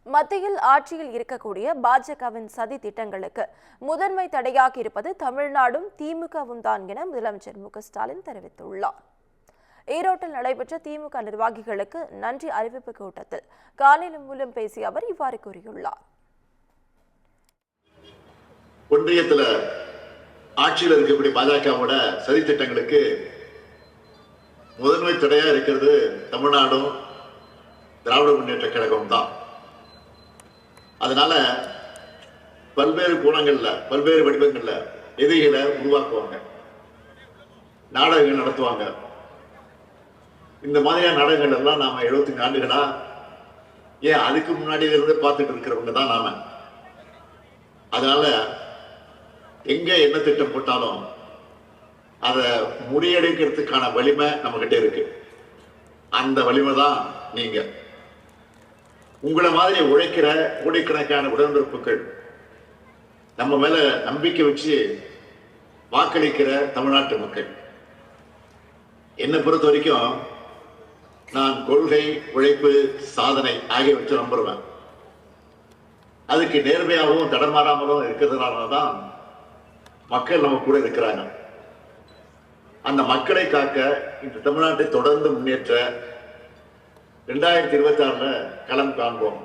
மத்தியில் ஆட்சியில் இருக்கக்கூடிய பாஜகவின் சதி திட்டங்களுக்கு முதன்மை தடையாக இருப்பது தமிழ்நாடும் திமுகவும் தான் என முதலமைச்சர் மு.க.ஸ்டாலின் தெரிவித்துள்ளார். ஈரோட்டில் நடைபெற்ற திமுக நிர்வாகிகளுக்கு நன்றி அறிவிப்பு கூட்டத்தில் காணொலி மூலம் பேசிய அவர் இவ்வாறு கூறியுள்ளார். ஒன்றியத்தில் ஆட்சியில் இருக்கக்கூடிய பாஜகவோட சதி திட்டங்களுக்கு முதன்மை தடையா இருக்கிறது தமிழ்நாடும் திராவிட முன்னேற்ற கழகம் தான். அதனால பல்வேறு கோணங்கள்ல பல்வேறு வடிவங்கள்ல எதிரிகளை உருவாக்குவாங்க, நாடகங்கள் நடத்துவாங்க. இந்த மாதிரியான நாடகங்கள் எல்லாம் நாம 75 ஆண்டுகளா ஏன் அதுக்கு முன்னாடி இருந்து பார்த்துட்டு இருக்கிறவங்க தான் நாம. அதனால எங்க என்ன திட்டம் போட்டாலும் அதை முறியடிக்கிறதுக்கான வலிமை நம்ம கிட்ட இருக்கு. அந்த வலிமை தான் நீங்க. உங்களை மாதிரி உழைக்கிற கோடிக்கணக்கான உடன்பிறப்புகள், நம்ம மேல நம்பிக்கை வச்சு வாக்களிக்கிற தமிழ்நாட்டு மக்கள். என்னை பொறுத்த வரைக்கும் நான் கொள்கை, உழைப்பு, சாதனை ஆகியவற்றை நம்புறேன். அதுக்கு நேர்மையாகவும் தடமாறாமலும் இருக்கிறதுனாலதான் மக்கள் நம்ம கூட இருக்கிறாங்க. அந்த மக்களை காக்க இந்த தமிழ்நாட்டை தொடர்ந்து முன்னேற்ற 2026 களம் காண்போம்.